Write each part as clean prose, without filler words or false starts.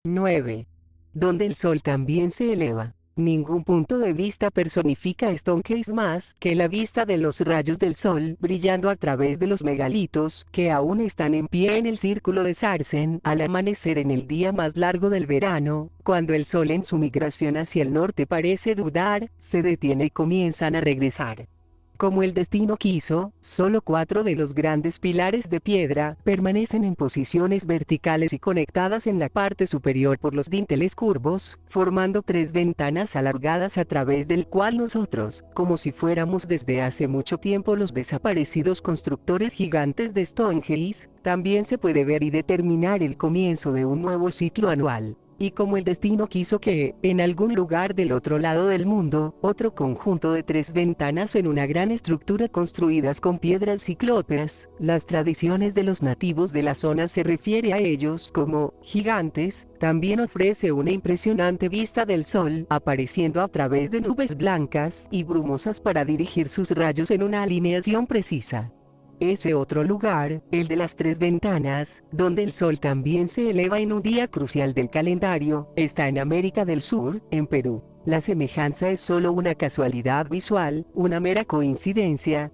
9. Donde el sol también se eleva. Ningún punto de vista personifica Stonehenge más que la vista de los rayos del sol brillando a través de los megalitos que aún están en pie en el círculo de Sarsen al amanecer en el día más largo del verano, cuando el sol en su migración hacia el norte parece dudar, se detiene y comienzan a regresar. Como el destino quiso, solo 4 de los grandes pilares de piedra permanecen en posiciones verticales y conectadas en la parte superior por los dinteles curvos, formando 3 ventanas alargadas a través del cual nosotros, como si fuéramos desde hace mucho tiempo los desaparecidos constructores gigantes de Stonehenge, también se puede ver y determinar el comienzo de un nuevo ciclo anual. Y como el destino quiso que, en algún lugar del otro lado del mundo, otro conjunto de 3 ventanas en una gran estructura construidas con piedras ciclópeas, las tradiciones de los nativos de la zona se refiere a ellos como gigantes, también ofrece una impresionante vista del sol apareciendo a través de nubes blancas y brumosas para dirigir sus rayos en una alineación precisa. Ese otro lugar, el de las 3 ventanas, donde el sol también se eleva en un día crucial del calendario, está en América del Sur, en Perú. La semejanza es solo una casualidad visual, una mera coincidencia.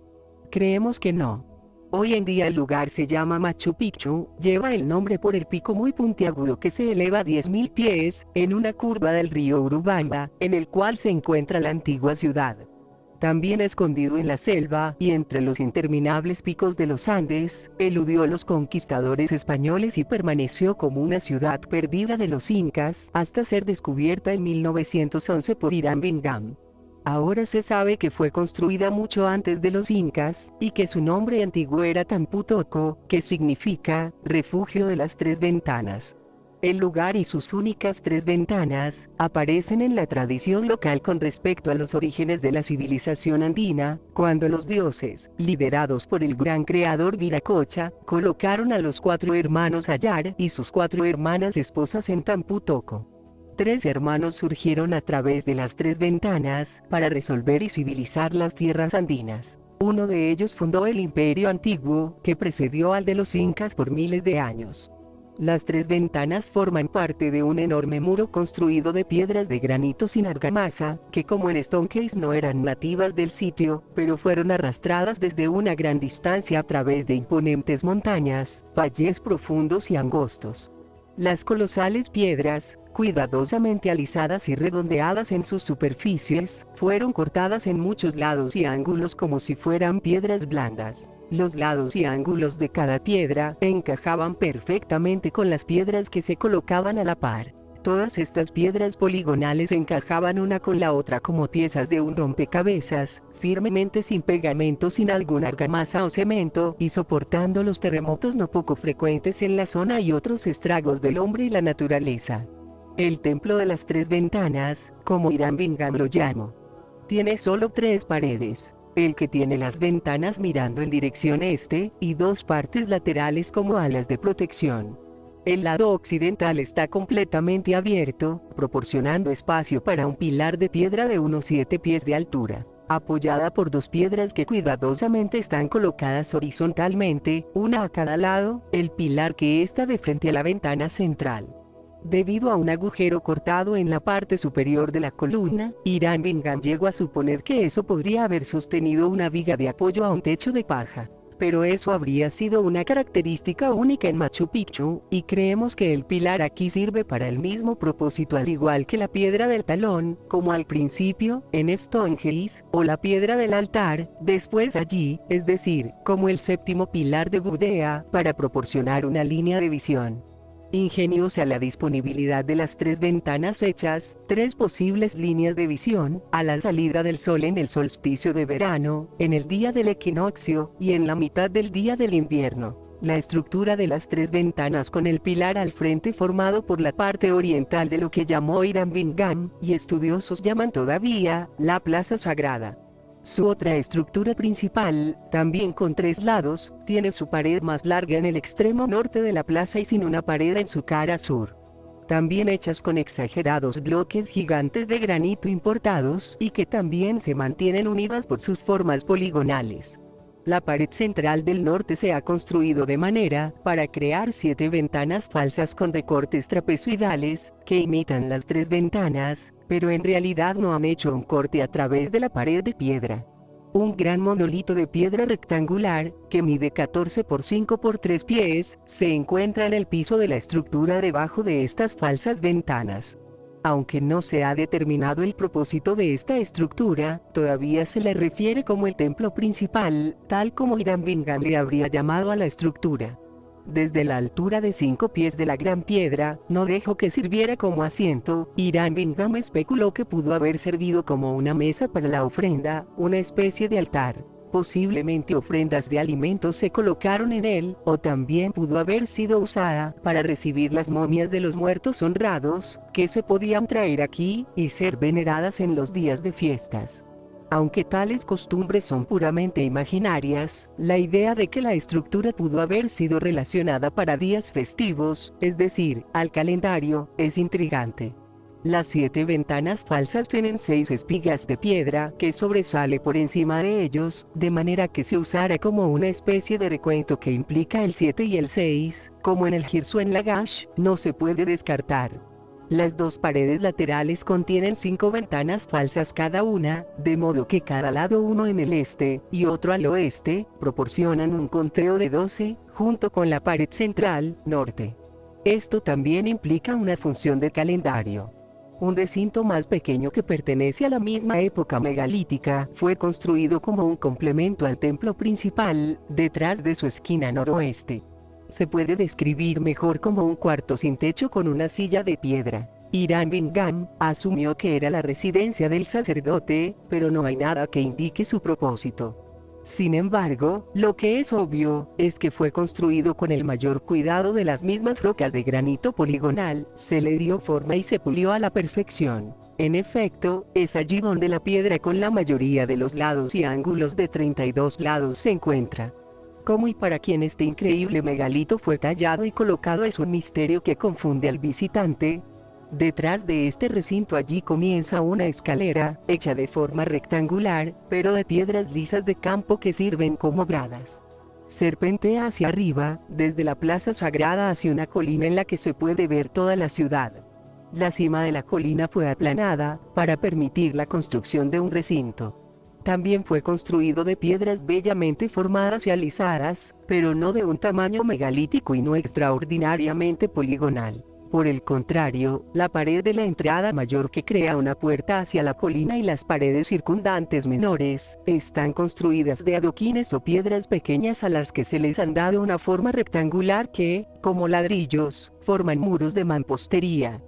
Creemos que no. Hoy en día el lugar se llama Machu Picchu, lleva el nombre por el pico muy puntiagudo que se eleva a 10.000 pies, en una curva del río Urubamba, en el cual se encuentra la antigua ciudad. También escondido en la selva y entre los interminables picos de los Andes, eludió a los conquistadores españoles y permaneció como una ciudad perdida de los incas hasta ser descubierta en 1911 por Irán Bingham. Ahora se sabe que fue construida mucho antes de los incas, y que su nombre antiguo era Tampu Tocco, que significa refugio de las 3 ventanas. El lugar y sus únicas 3 ventanas aparecen en la tradición local con respecto a los orígenes de la civilización andina, cuando los dioses, liderados por el gran creador Viracocha, colocaron a los 4 hermanos Ayar y sus 4 hermanas esposas en Tampu Tocco. 3 hermanos surgieron a través de las 3 ventanas para resolver y civilizar las tierras andinas. Uno de ellos fundó el imperio antiguo, que precedió al de los incas por miles de años. Las 3 ventanas forman parte de un enorme muro construido de piedras de granito sin argamasa, que como en Stonehenge no eran nativas del sitio, pero fueron arrastradas desde una gran distancia a través de imponentes montañas, valles profundos y angostos. Las colosales piedras, cuidadosamente alisadas y redondeadas en sus superficies, fueron cortadas en muchos lados y ángulos como si fueran piedras blandas. Los lados y ángulos de cada piedra encajaban perfectamente con las piedras que se colocaban a la par. Todas estas piedras poligonales encajaban una con la otra como piezas de un rompecabezas, firmemente sin pegamento, sin alguna argamasa o cemento, y soportando los terremotos no poco frecuentes en la zona y otros estragos del hombre y la naturaleza. El templo de las 3 ventanas, como Irán Bingham lo llamó, tiene solo 3 paredes. El que tiene las ventanas mirando en dirección este, y 2 partes laterales como alas de protección. El lado occidental está completamente abierto, proporcionando espacio para un pilar de piedra de unos 7 pies de altura, apoyada por 2 piedras que cuidadosamente están colocadas horizontalmente, una a cada lado, el pilar que está de frente a la ventana central. Debido a un agujero cortado en la parte superior de la columna, Irán Bingham llegó a suponer que eso podría haber sostenido una viga de apoyo a un techo de paja. Pero eso habría sido una característica única en Machu Picchu, y creemos que el pilar aquí sirve para el mismo propósito al igual que la piedra del talón, como al principio, en Stonehenge, o la piedra del altar, después allí, es decir, como el 7º pilar de Gudea, para proporcionar una línea de visión. Ingeniosa la disponibilidad de las 3 ventanas hechas, 3 posibles líneas de visión, a la salida del sol en el solsticio de verano, en el día del equinoccio, y en la mitad del día del invierno. La estructura de las 3 ventanas con el pilar al frente formado por la parte oriental de lo que llamó Irán Bingham, y estudiosos llaman todavía, la Plaza Sagrada. Su otra estructura principal, también con 3 lados, tiene su pared más larga en el extremo norte de la plaza y sin una pared en su cara sur. También hechas con exagerados bloques gigantes de granito importados y que también se mantienen unidas por sus formas poligonales. La pared central del norte se ha construido de manera para crear 7 ventanas falsas con recortes trapezoidales, que imitan las 3 ventanas, pero en realidad no han hecho un corte a través de la pared de piedra. Un gran monolito de piedra rectangular, que mide 14 por 5 por 3 pies, se encuentra en el piso de la estructura debajo de estas falsas ventanas. Aunque no se ha determinado el propósito de esta estructura, todavía se le refiere como el templo principal, tal como Hiram Bingham le habría llamado a la estructura. Desde la altura de 5 pies de la gran piedra, no dejó que sirviera como asiento. Hiram Bingham especuló que pudo haber servido como una mesa para la ofrenda, una especie de altar. Posiblemente ofrendas de alimentos se colocaron en él, o también pudo haber sido usada para recibir las momias de los muertos honrados, que se podían traer aquí, y ser veneradas en los días de fiestas. Aunque tales costumbres son puramente imaginarias, la idea de que la estructura pudo haber sido relacionada para días festivos, es decir, al calendario, es intrigante. Las 7 ventanas falsas tienen 6 espigas de piedra que sobresale por encima de ellos, de manera que se usara como una especie de recuento que implica el 7 y el 6, como en el Hirsun Lagash, no se puede descartar. Las 2 paredes laterales contienen 5 ventanas falsas cada una, de modo que cada lado, uno en el este y otro al oeste, proporcionan un conteo de 12, junto con la pared central, norte. Esto también implica una función de calendario. Un recinto más pequeño que pertenece a la misma época megalítica fue construido como un complemento al templo principal, detrás de su esquina noroeste. Se puede describir mejor como un cuarto sin techo con una silla de piedra. Hiram Bingham asumió que era la residencia del sacerdote, pero no hay nada que indique su propósito. Sin embargo, lo que es obvio, es que fue construido con el mayor cuidado de las mismas rocas de granito poligonal, se le dio forma y se pulió a la perfección. En efecto, es allí donde la piedra con la mayoría de los lados y ángulos de 32 lados se encuentra. Cómo y para quién este increíble megalito fue tallado y colocado es un misterio que confunde al visitante. Detrás de este recinto allí comienza una escalera, hecha de forma rectangular, pero de piedras lisas de campo que sirven como gradas. Serpentea hacia arriba, desde la plaza sagrada hacia una colina en la que se puede ver toda la ciudad. La cima de la colina fue aplanada, para permitir la construcción de un recinto. También fue construido de piedras bellamente formadas y alisadas, pero no de un tamaño megalítico y no extraordinariamente poligonal. Por el contrario, la pared de la entrada mayor que crea una puerta hacia la colina y las paredes circundantes menores, están construidas de adoquines o piedras pequeñas a las que se les han dado una forma rectangular que, como ladrillos, forman muros de mampostería.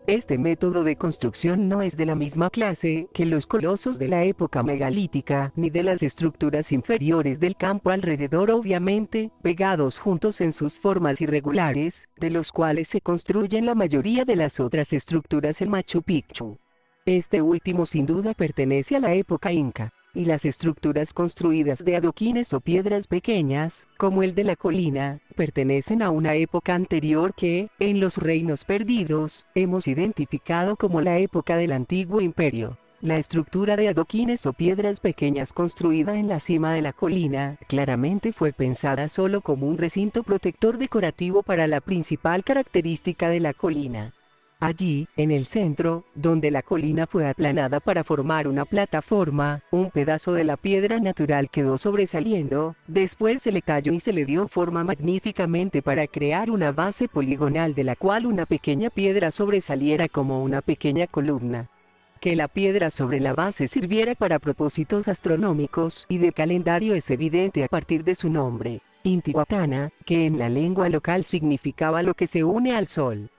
Este método de construcción no es de la misma clase que los colosos de la época megalítica, ni de las estructuras inferiores del campo alrededor, obviamente, pegados juntos en sus formas irregulares, de los cuales se construyen la mayoría de las otras estructuras en Machu Picchu. Este último sin duda pertenece a la época inca, y las estructuras construidas de adoquines o piedras pequeñas, como el de la colina, pertenecen a una época anterior que, en los reinos perdidos, hemos identificado como la época del Antiguo Imperio. La estructura de adoquines o piedras pequeñas construida en la cima de la colina, claramente fue pensada solo como un recinto protector decorativo para la principal característica de la colina. Allí, en el centro, donde la colina fue aplanada para formar una plataforma, un pedazo de la piedra natural quedó sobresaliendo, después se le talló y se le dio forma magníficamente para crear una base poligonal de la cual una pequeña piedra sobresaliera como una pequeña columna. Que la piedra sobre la base sirviera para propósitos astronómicos y de calendario es evidente a partir de su nombre, Intihuatana, que en la lengua local significaba lo que se une al sol.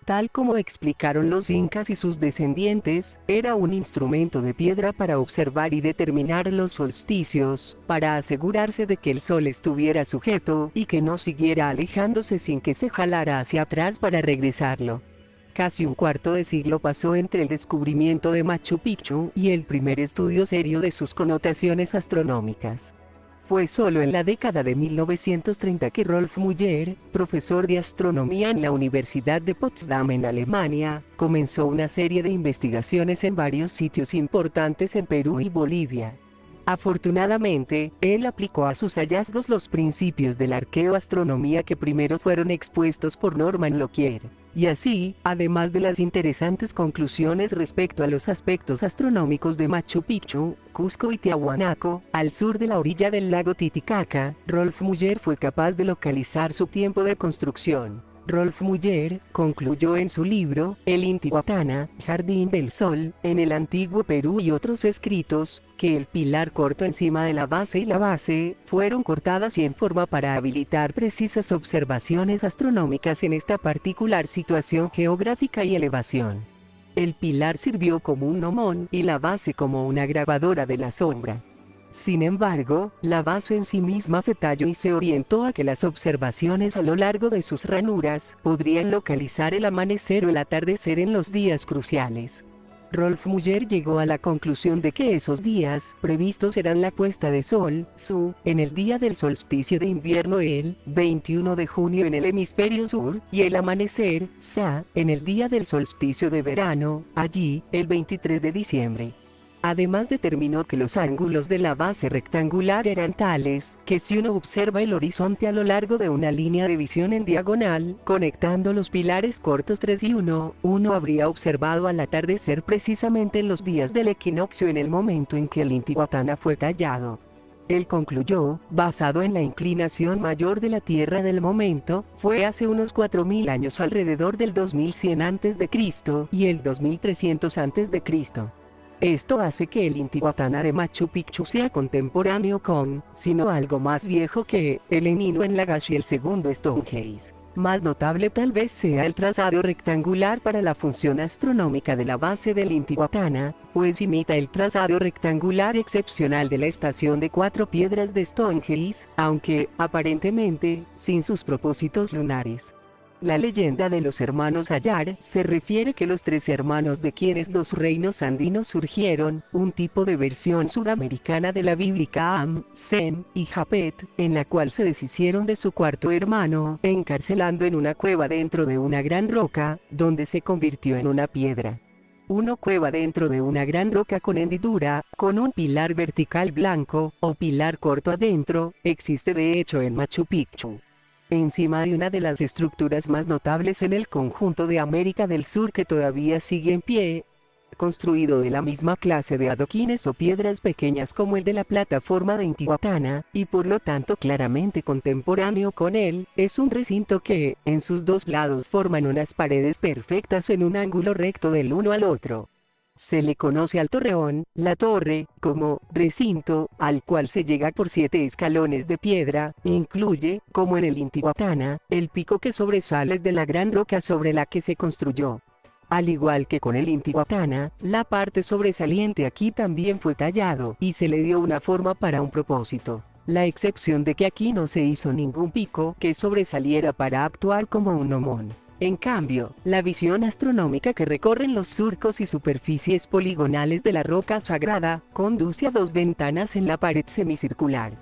Tal como explicaron los incas y sus descendientes, era un instrumento de piedra para observar y determinar los solsticios, para asegurarse de que el sol estuviera sujeto y que no siguiera alejándose sin que se jalara hacia atrás para regresarlo. Casi un cuarto de siglo pasó entre el descubrimiento de Machu Picchu y el primer estudio serio de sus connotaciones astronómicas. Fue solo en la década de 1930 que Rolf Müller, profesor de astronomía en la Universidad de Potsdam en Alemania, comenzó una serie de investigaciones en varios sitios importantes en Perú y Bolivia. Afortunadamente, él aplicó a sus hallazgos los principios de la arqueoastronomía que primero fueron expuestos por Norman Lockyer. Y así, además de las interesantes conclusiones respecto a los aspectos astronómicos de Machu Picchu, Cusco y Tiahuanaco, al sur de la orilla del lago Titicaca, Rolf Muller fue capaz de localizar su tiempo de construcción. Rolf Muller concluyó en su libro, El Intihuatana, Jardín del Sol, en el Antiguo Perú y otros escritos, que el pilar corto encima de la base y la base, fueron cortadas y en forma para habilitar precisas observaciones astronómicas en esta particular situación geográfica y elevación. El pilar sirvió como un gnomón y la base como una grabadora de la sombra. Sin embargo, la base en sí misma se talló y se orientó a que las observaciones a lo largo de sus ranuras podrían localizar el amanecer o el atardecer en los días cruciales. Rolf Muller llegó a la conclusión de que esos días previstos eran la puesta de sol, Su, en el día del solsticio de invierno el 21 de junio en el hemisferio sur, y el amanecer, Sa, en el día del solsticio de verano, allí, el 23 de diciembre. Además determinó que los ángulos de la base rectangular eran tales, que si uno observa el horizonte a lo largo de una línea de visión en diagonal, conectando los pilares cortos 3 y 1, uno habría observado al atardecer precisamente en los días del equinoccio en el momento en que el Intihuatana fue tallado. Él concluyó, basado en la inclinación mayor de la Tierra del momento, fue hace unos 4000 años alrededor del 2100 a.C. y el 2300 a.C. Esto hace que el Intihuatana de Machu Picchu sea contemporáneo con, sino algo más viejo que, el Enino en Lagash y el segundo Stonehenge. Más notable tal vez sea el trazado rectangular para la función astronómica de la base del Intihuatana, pues imita el trazado rectangular excepcional de la estación de 4 piedras de Stonehenge, aunque, aparentemente, sin sus propósitos lunares. La leyenda de los hermanos Ayar se refiere que los 3 hermanos de quienes los reinos andinos surgieron, un tipo de versión sudamericana de la bíblica Am, Sem y Japet, en la cual se deshicieron de su cuarto hermano, encarcelando en una cueva dentro de una gran roca, donde se convirtió en una piedra. Una cueva dentro de una gran roca con hendidura, con un pilar vertical blanco, o pilar corto adentro, existe de hecho en Machu Picchu. Encima de una de las estructuras más notables en el conjunto de América del Sur que todavía sigue en pie, construido de la misma clase de adoquines o piedras pequeñas como el de la plataforma de Intihuatana, y por lo tanto claramente contemporáneo con él, es un recinto que, en sus 2 lados forman unas paredes perfectas en un ángulo recto del uno al otro. Se le conoce al torreón, la torre, como recinto, al cual se llega por 7 escalones de piedra, e incluye, como en el Intihuatana, el pico que sobresale de la gran roca sobre la que se construyó. Al igual que con el Intihuatana, la parte sobresaliente aquí también fue tallado, y se le dio una forma para un propósito. La excepción de que aquí no se hizo ningún pico que sobresaliera para actuar como un gnomón. En cambio, la visión astronómica que recorren los surcos y superficies poligonales de la roca sagrada, conduce a 2 ventanas en la pared semicircular.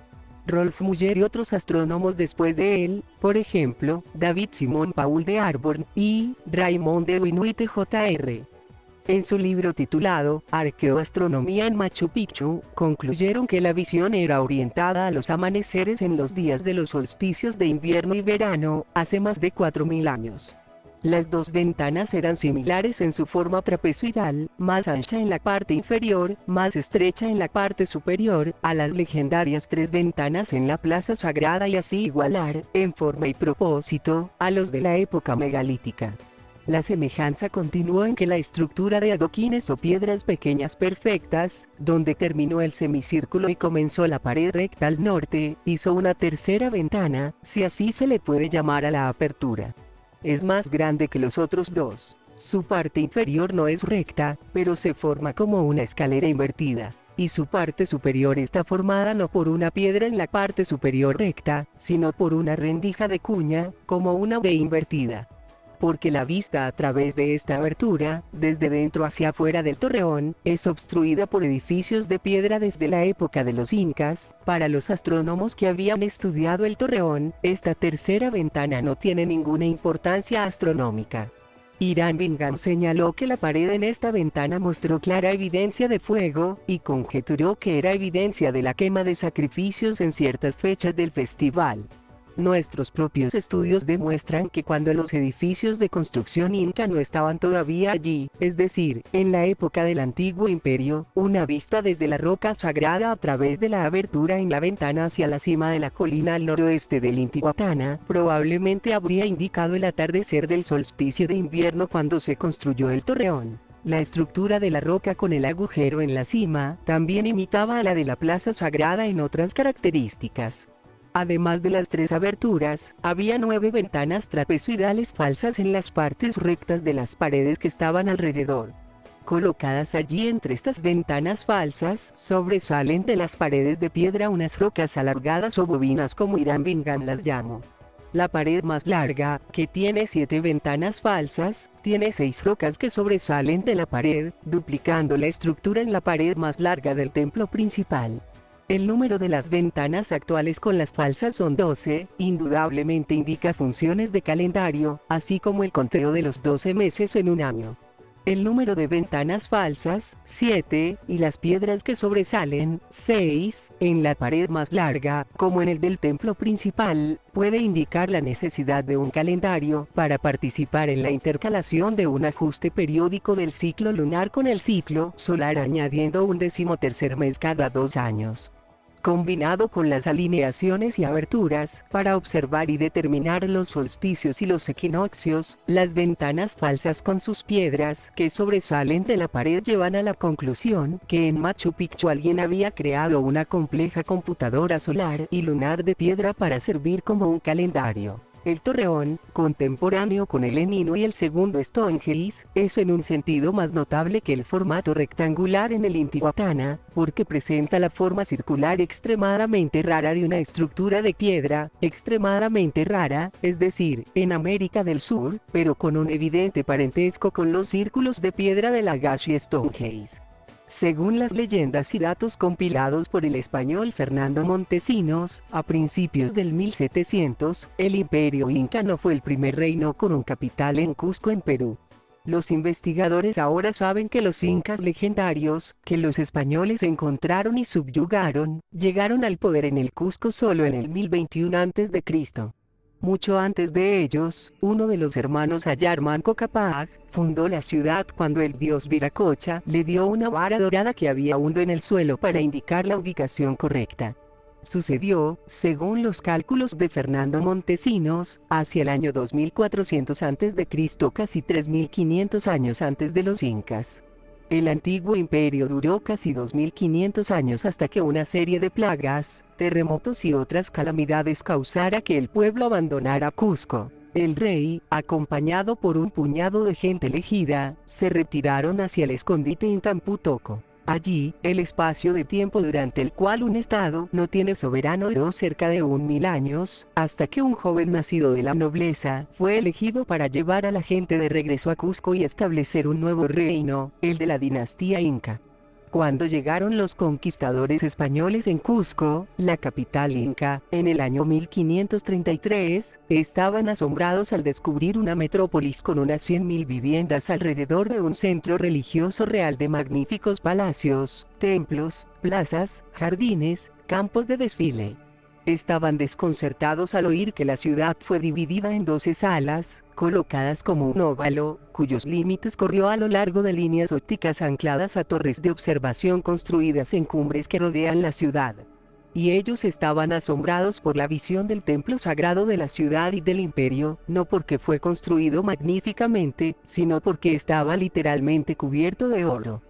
Rolf Muller y otros astrónomos después de él, por ejemplo, David Simon Paul de Arborn y Raymond de Winuite Jr. En su libro titulado Arqueoastronomía en Machu Picchu, concluyeron que la visión era orientada a los amaneceres en los días de los solsticios de invierno y verano, hace más de 4000 años. Las 2 ventanas eran similares en su forma trapezoidal, más ancha en la parte inferior, más estrecha en la parte superior, a las legendarias 3 ventanas en la plaza sagrada y así igualar, en forma y propósito, a los de la época megalítica. La semejanza continuó en que la estructura de adoquines o piedras pequeñas perfectas, donde terminó el semicírculo y comenzó la pared recta al norte, hizo una tercera ventana, si así se le puede llamar a la apertura. Es más grande que los otros 2. Su parte inferior no es recta, pero se forma como una escalera invertida, y su parte superior está formada no por una piedra en la parte superior recta, sino por una rendija de cuña, como una V invertida. Porque la vista a través de esta abertura, desde dentro hacia afuera del torreón, es obstruida por edificios de piedra desde la época de los incas. Para los astrónomos que habían estudiado el torreón, esta tercera ventana no tiene ninguna importancia astronómica. Irán Bingham señaló que la pared en esta ventana mostró clara evidencia de fuego, y conjeturó que era evidencia de la quema de sacrificios en ciertas fechas del festival. Nuestros propios estudios demuestran que cuando los edificios de construcción inca no estaban todavía allí, es decir, en la época del Antiguo Imperio, una vista desde la roca sagrada a través de la abertura en la ventana hacia la cima de la colina al noroeste del Intihuatana, probablemente habría indicado el atardecer del solsticio de invierno cuando se construyó el torreón. La estructura de la roca con el agujero en la cima, también imitaba a la de la plaza sagrada en otras características. Además de las 3 aberturas, había 9 ventanas trapezoidales falsas en las partes rectas de las paredes que estaban alrededor. Colocadas allí entre estas ventanas falsas, sobresalen de las paredes de piedra unas rocas alargadas o bobinas como Irán Bingham las llamó. La pared más larga, que tiene 7 ventanas falsas, tiene 6 rocas que sobresalen de la pared, duplicando la estructura en la pared más larga del templo principal. El número de las ventanas actuales con las falsas son 12, indudablemente indica funciones de calendario, así como el conteo de los 12 meses en un año. El número de ventanas falsas, 7, y las piedras que sobresalen, 6, en la pared más larga, como en el del templo principal, puede indicar la necesidad de un calendario para participar en la intercalación de un ajuste periódico del ciclo lunar con el ciclo solar, añadiendo un 13º mes cada 2 años. Combinado con las alineaciones y aberturas, para observar y determinar los solsticios y los equinoccios, las ventanas falsas con sus piedras que sobresalen de la pared llevan a la conclusión que en Machu Picchu alguien había creado una compleja computadora solar y lunar de piedra para servir como un calendario. El torreón, contemporáneo con el Enino y el segundo Stonehenge, es en un sentido más notable que el formato rectangular en el Intihuatana, porque presenta la forma circular extremadamente rara de una estructura de piedra, extremadamente rara, es decir, en América del Sur, pero con un evidente parentesco con los círculos de piedra de Lagash y Stonehenge. Según las leyendas y datos compilados por el español Fernando Montesinos, a principios del 1700, el imperio inca no fue el primer reino con un capital en Cusco en Perú. Los investigadores ahora saben que los incas legendarios, que los españoles encontraron y subyugaron, llegaron al poder en el Cusco solo en el 1021 a.C. Mucho antes de ellos, uno de los hermanos Ayar Manco Cápac fundó la ciudad cuando el dios Viracocha le dio una vara dorada que había hundido en el suelo para indicar la ubicación correcta. Sucedió, según los cálculos de Fernando Montesinos, hacia el año 2400 a.C., casi 3500 años antes de los incas. El antiguo imperio duró casi 2500 años hasta que una serie de plagas, terremotos y otras calamidades causara que el pueblo abandonara Cusco. El rey, acompañado por un puñado de gente elegida, se retiraron hacia el escondite en Tamputoco. Allí, el espacio de tiempo durante el cual un estado no tiene soberano duró cerca de 1000 años, hasta que un joven nacido de la nobleza fue elegido para llevar a la gente de regreso a Cusco y establecer un nuevo reino, el de la dinastía inca. Cuando llegaron los conquistadores españoles en Cusco, la capital inca, en el año 1533, estaban asombrados al descubrir una metrópolis con unas 100.000 viviendas alrededor de un centro religioso real de magníficos palacios, templos, plazas, jardines, campos de desfile. Estaban desconcertados al oír que la ciudad fue dividida en 12 salas, colocadas como un óvalo, cuyos límites corrió a lo largo de líneas ópticas ancladas a torres de observación construidas en cumbres que rodean la ciudad. Y ellos estaban asombrados por la visión del templo sagrado de la ciudad y del imperio, no porque fue construido magníficamente, sino porque estaba literalmente cubierto de oro.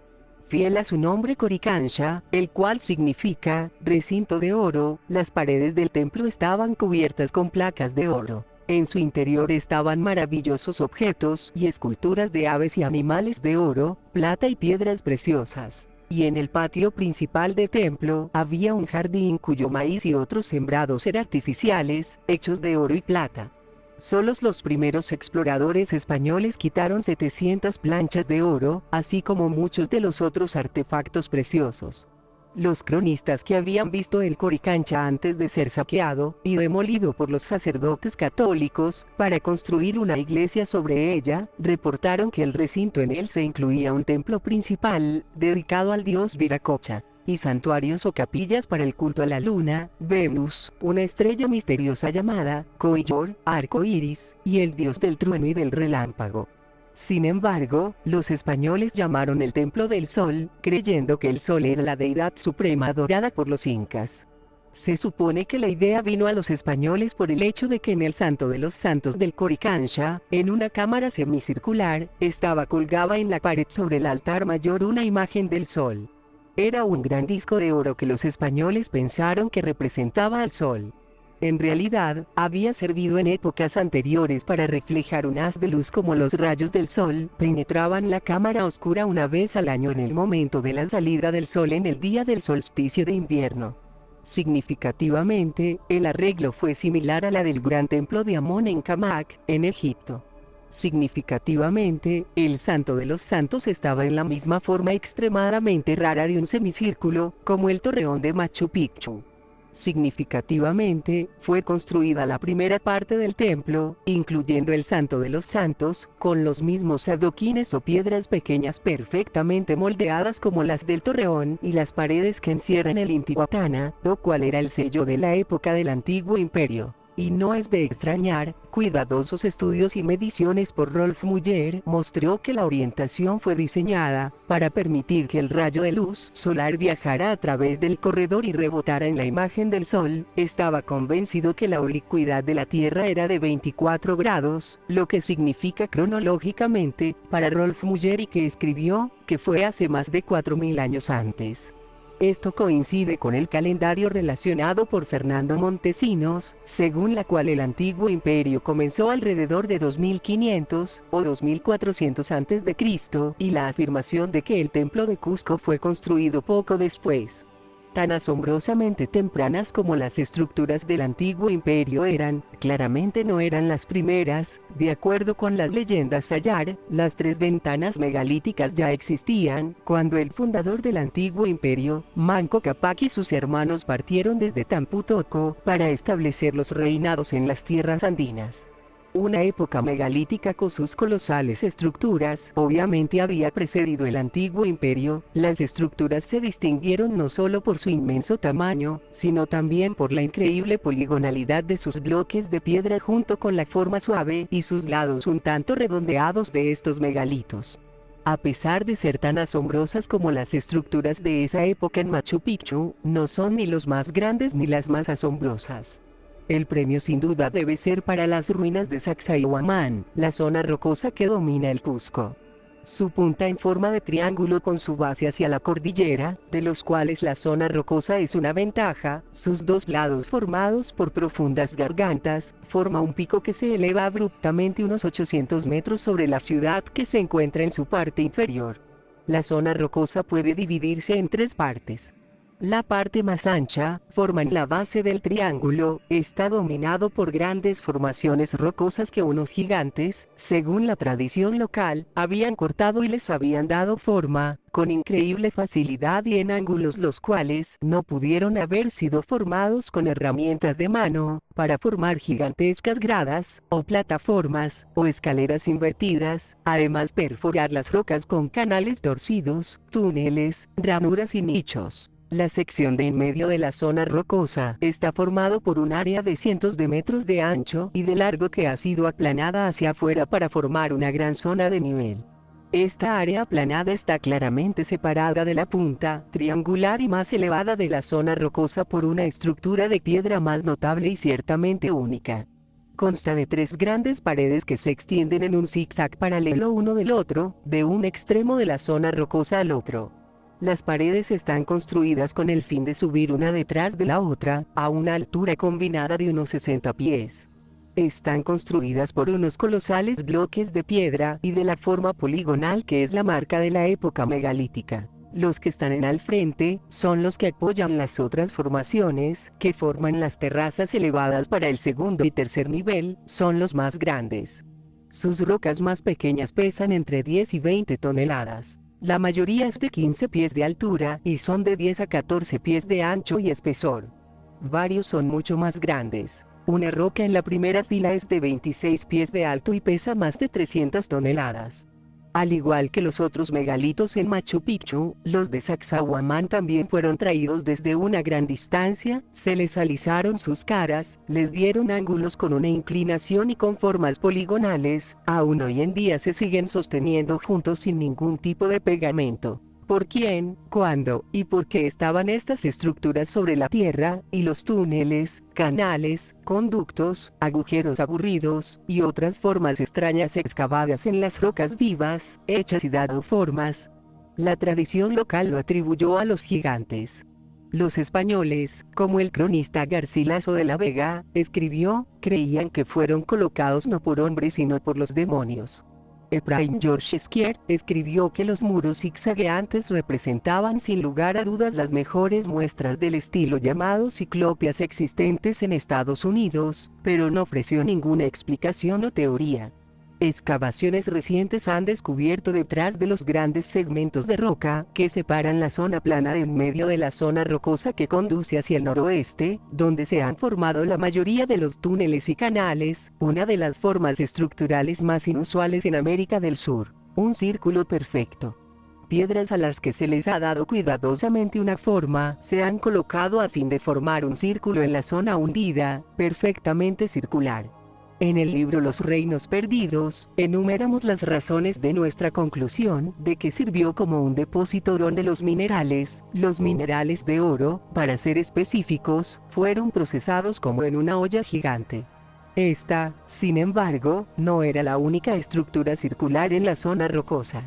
Fiel a su nombre Coricancha, el cual significa recinto de oro, las paredes del templo estaban cubiertas con placas de oro. En su interior estaban maravillosos objetos y esculturas de aves y animales de oro, plata y piedras preciosas. Y en el patio principal del templo había un jardín cuyo maíz y otros sembrados eran artificiales, hechos de oro y plata. Solos los primeros exploradores españoles quitaron 700 planchas de oro, así como muchos de los otros artefactos preciosos. Los cronistas que habían visto el Coricancha antes de ser saqueado y demolido por los sacerdotes católicos para construir una iglesia sobre ella, reportaron que el recinto en él se incluía un templo principal, dedicado al dios Viracocha, y santuarios o capillas para el culto a la luna, Venus, una estrella misteriosa llamada Coillor, arco iris, y el dios del trueno y del relámpago. Sin embargo, los españoles llamaron el Templo del Sol, creyendo que el Sol era la deidad suprema adorada por los incas. Se supone que la idea vino a los españoles por el hecho de que en el Santo de los Santos del Coricancha, en una cámara semicircular, colgada en la pared sobre el altar mayor una imagen del Sol. Era un gran disco de oro que los españoles pensaron que representaba al Sol. En realidad, había servido en épocas anteriores para reflejar un haz de luz como los rayos del sol penetraban la cámara oscura una vez al año en el momento de la salida del sol en el día del solsticio de invierno. Significativamente, el arreglo fue similar a la del gran templo de Amón en Camac, en Egipto. Significativamente, el Santo de los Santos estaba en la misma forma extremadamente rara de un semicírculo, como el torreón de Machu Picchu. Significativamente, fue construida la primera parte del templo, incluyendo el Santo de los Santos, con los mismos adoquines o piedras pequeñas perfectamente moldeadas como las del torreón y las paredes que encierran el Intihuatana, lo cual era el sello de la época del Antiguo Imperio. Y no es de extrañar, cuidadosos estudios y mediciones por Rolf Muller mostró que la orientación fue diseñada para permitir que el rayo de luz solar viajara a través del corredor y rebotara en la imagen del sol. Estaba convencido que la oblicuidad de la Tierra era de 24 grados, lo que significa cronológicamente, para Rolf Muller y que escribió, que fue hace más de 4000 años antes. Esto coincide con el calendario relacionado por Fernando Montesinos, según la cual el Antiguo Imperio comenzó alrededor de 2500 o 2400 a.C., y la afirmación de que el Templo de Cusco fue construido poco después. Tan asombrosamente tempranas como las estructuras del Antiguo Imperio eran, claramente no eran las primeras. De acuerdo con las leyendas Ayar, las 3 ventanas megalíticas ya existían cuando el fundador del Antiguo Imperio, Manco Cápac, y sus hermanos partieron desde Tampu Tocco para establecer los reinados en las tierras andinas. Una época megalítica con sus colosales estructuras obviamente había precedido el Antiguo Imperio. Las estructuras se distinguieron no solo por su inmenso tamaño, sino también por la increíble poligonalidad de sus bloques de piedra junto con la forma suave y sus lados un tanto redondeados de estos megalitos. A pesar de ser tan asombrosas como las estructuras de esa época en Machu Picchu, no son ni los más grandes ni las más asombrosas. El premio sin duda debe ser para las ruinas de Sacsayhuamán, la zona rocosa que domina el Cusco. Su punta en forma de triángulo con su base hacia la cordillera, de los cuales la zona rocosa es una ventaja, sus dos lados formados por profundas gargantas, forma un pico que se eleva abruptamente unos 800 metros sobre la ciudad que se encuentra en su parte inferior. La zona rocosa puede dividirse en 3 partes. La parte más ancha, forma en la base del triángulo, está dominado por grandes formaciones rocosas que unos gigantes, según la tradición local, habían cortado y les habían dado forma, con increíble facilidad y en ángulos los cuales no pudieron haber sido formados con herramientas de mano, para formar gigantescas gradas, o plataformas, o escaleras invertidas, además perforar las rocas con canales torcidos, túneles, ranuras y nichos. La sección de en medio de la zona rocosa está formado por un área de cientos de metros de ancho y de largo que ha sido aplanada hacia afuera para formar una gran zona de nivel. Esta área aplanada está claramente separada de la punta triangular y más elevada de la zona rocosa por una estructura de piedra más notable y ciertamente única. Consta de 3 grandes paredes que se extienden en un zigzag paralelo uno del otro, de un extremo de la zona rocosa al otro. Las paredes están construidas con el fin de subir una detrás de la otra, a una altura combinada de unos 60 pies. Están construidas por unos colosales bloques de piedra y de la forma poligonal que es la marca de la época megalítica. Los que están en al frente son los que apoyan las otras formaciones, que forman las terrazas elevadas para el segundo y tercer nivel, son los más grandes. Sus rocas más pequeñas pesan entre 10 y 20 toneladas. La mayoría es de 15 pies de altura y son de 10 a 14 pies de ancho y espesor. Varios son mucho más grandes. Una roca en la primera fila es de 26 pies de alto y pesa más de 300 toneladas. Al igual que los otros megalitos en Machu Picchu, los de Sacsayhuamán también fueron traídos desde una gran distancia, se les alisaron sus caras, les dieron ángulos con una inclinación y con formas poligonales, aún hoy en día se siguen sosteniendo juntos sin ningún tipo de pegamento. ¿Por quién, cuándo y por qué estaban estas estructuras sobre la tierra, y los túneles, canales, conductos, agujeros aburridos, y otras formas extrañas excavadas en las rocas vivas, hechas y dado formas? La tradición local lo atribuyó a los gigantes. Los españoles, como el cronista Garcilaso de la Vega, escribió, creían que fueron colocados no por hombres sino por los demonios. Ephraim George Esquier escribió que los muros zigzagueantes representaban sin lugar a dudas las mejores muestras del estilo llamado ciclopias existentes en Estados Unidos, pero no ofreció ninguna explicación o teoría. Excavaciones recientes han descubierto detrás de los grandes segmentos de roca que separan la zona plana en medio de la zona rocosa que conduce hacia el noroeste, donde se han formado la mayoría de los túneles y canales, una de las formas estructurales más inusuales en América del Sur, un círculo perfecto. Piedras a las que se les ha dado cuidadosamente una forma, se han colocado a fin de formar un círculo en la zona hundida, perfectamente circular. En el libro Los Reinos Perdidos, enumeramos las razones de nuestra conclusión de que sirvió como un depósito donde los minerales de oro, para ser específicos, fueron procesados como en una olla gigante. Esta, sin embargo, no era la única estructura circular en la zona rocosa.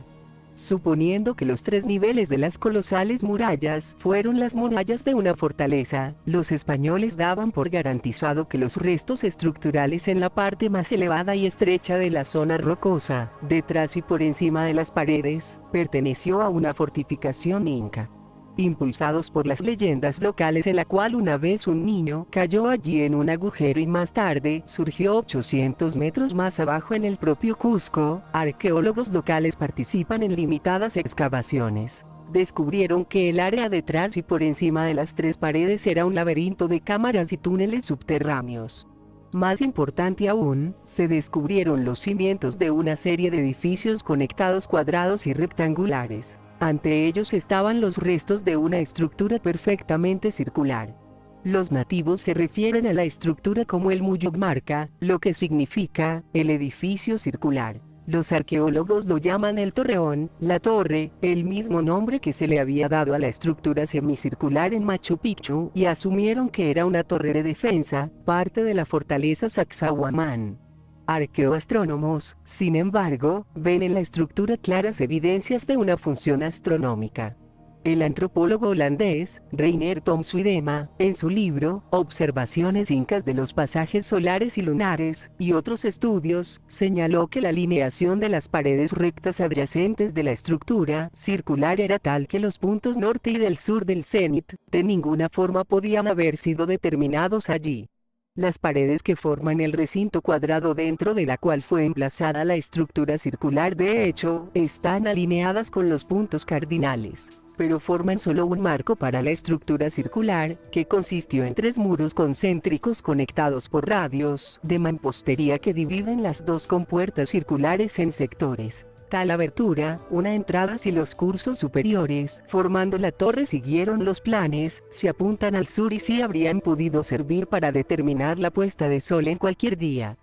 Suponiendo que los 3 niveles de las colosales murallas fueron las murallas de una fortaleza, los españoles daban por garantizado que los restos estructurales en la parte más elevada y estrecha de la zona rocosa, detrás y por encima de las paredes, perteneció a una fortificación inca. Impulsados por las leyendas locales en la cual una vez un niño cayó allí en un agujero y más tarde surgió 800 metros más abajo en el propio Cusco, arqueólogos locales participan en limitadas excavaciones. Descubrieron que el área detrás y por encima de las 3 paredes era un laberinto de cámaras y túneles subterráneos. Más importante aún, se descubrieron los cimientos de una serie de edificios conectados cuadrados y rectangulares. Ante ellos estaban los restos de una estructura perfectamente circular. Los nativos se refieren a la estructura como el Muyugmarca, lo que significa, el edificio circular. Los arqueólogos lo llaman el Torreón, la torre, el mismo nombre que se le había dado a la estructura semicircular en Machu Picchu, y asumieron que era una torre de defensa, parte de la fortaleza Sacsayhuamán. Arqueoastrónomos, sin embargo, ven en la estructura claras evidencias de una función astronómica. El antropólogo holandés, Reiner Tom Suytema, en su libro, Observaciones incas de los pasajes solares y lunares, y otros estudios, señaló que la alineación de las paredes rectas adyacentes de la estructura circular era tal que los puntos norte y del sur del cenit, de ninguna forma podían haber sido determinados allí. Las paredes que forman el recinto cuadrado dentro de la cual fue emplazada la estructura circular de hecho, están alineadas con los puntos cardinales, pero forman solo un marco para la estructura circular, que consistió en 3 muros concéntricos conectados por radios de mampostería que dividen las 2 compuertas circulares en sectores. Tal abertura, una entrada y los cursos superiores, formando la torre siguieron los planes, se apuntan al sur y sí habrían podido servir para determinar la puesta de sol en cualquier día.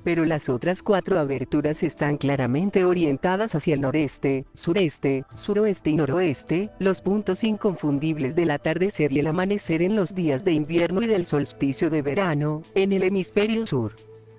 Pero las otras 4 aberturas están claramente orientadas hacia el noreste, sureste, suroeste y noroeste, los puntos inconfundibles del atardecer y el amanecer en los días de invierno y del solsticio de verano, en el hemisferio sur.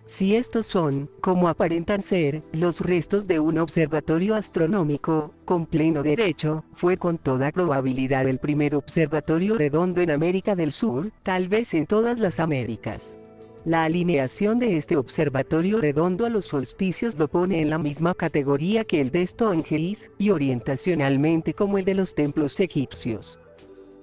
Si estos son, como aparentan ser, los restos de un observatorio astronómico, con pleno derecho, fue con toda probabilidad el primer observatorio redondo en América del Sur, tal vez en todas las Américas. La alineación de este observatorio redondo a los solsticios lo pone en la misma categoría que el de Stonehenge, y orientacionalmente como el de los templos egipcios.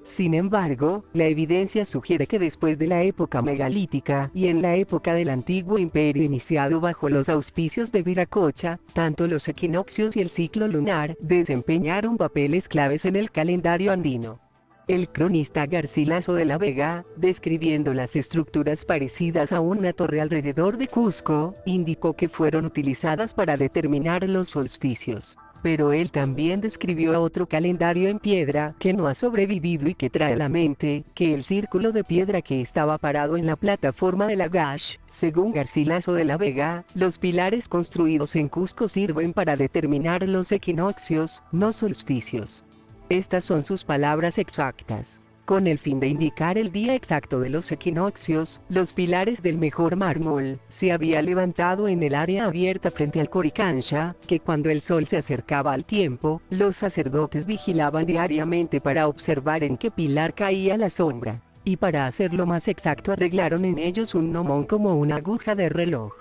Sin embargo, la evidencia sugiere que después de la época megalítica y en la época del antiguo imperio iniciado bajo los auspicios de Viracocha, tanto los equinoccios y el ciclo lunar desempeñaron papeles claves en el calendario andino. El cronista Garcilaso de la Vega, describiendo las estructuras parecidas a una torre alrededor de Cusco, indicó que fueron utilizadas para determinar los solsticios. Pero él también describió otro calendario en piedra que no ha sobrevivido y que trae a la mente que el círculo de piedra que estaba parado en la plataforma de Lagash, según Garcilaso de la Vega, los pilares construidos en Cusco sirven para determinar los equinoccios, no solsticios. Estas son sus palabras exactas. Con el fin de indicar el día exacto de los equinoccios, los pilares del mejor mármol se había levantado en el área abierta frente al Coricancha, que cuando el sol se acercaba al tiempo, los sacerdotes vigilaban diariamente para observar en qué pilar caía la sombra. Y para hacerlo más exacto arreglaron en ellos un gnomón como una aguja de reloj.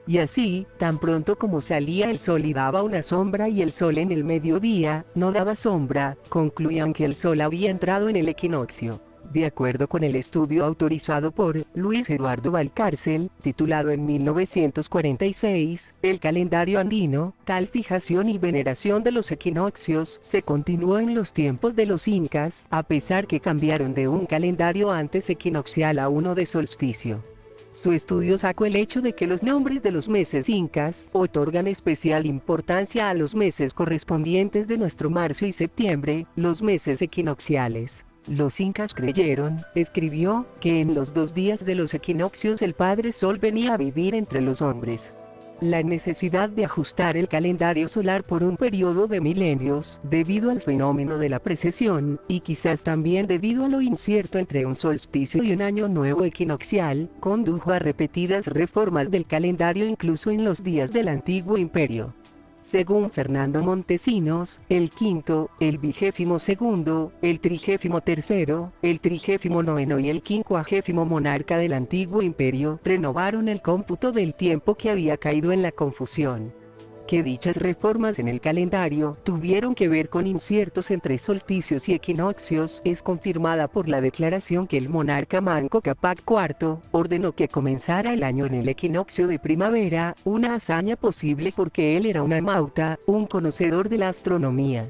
Y así, tan pronto como salía el sol y daba una sombra y el sol en el mediodía, no daba sombra, concluían que el sol había entrado en el equinoccio. De acuerdo con el estudio autorizado por Luis Eduardo Valcárcel, titulado en 1946, El calendario andino, tal fijación y veneración de los equinoccios se continuó en los tiempos de los incas, a pesar que cambiaron de un calendario antes equinoccial a uno de solsticio. Su estudio sacó el hecho de que los nombres de los meses incas otorgan especial importancia a los meses correspondientes de nuestro marzo y septiembre, los meses equinocciales. Los incas creyeron, escribió, que en los 2 días de los equinoccios el Padre Sol venía a vivir entre los hombres. La necesidad de ajustar el calendario solar por un periodo de milenios, debido al fenómeno de la precesión, y quizás también debido a lo incierto entre un solsticio y un año nuevo equinoccial, condujo a repetidas reformas del calendario incluso en los días del antiguo imperio. Según Fernando Montesinos, el quinto, el 22º, el 33º, el 39º y el 50º monarca del antiguo imperio renovaron el cómputo del tiempo que había caído en la confusión. Que dichas reformas en el calendario tuvieron que ver con inciertos entre solsticios y equinoccios es confirmada por la declaración que el monarca Manco Cápac IV ordenó que comenzara el año en el equinoccio de primavera, una hazaña posible porque él era un amauta, un conocedor de la astronomía.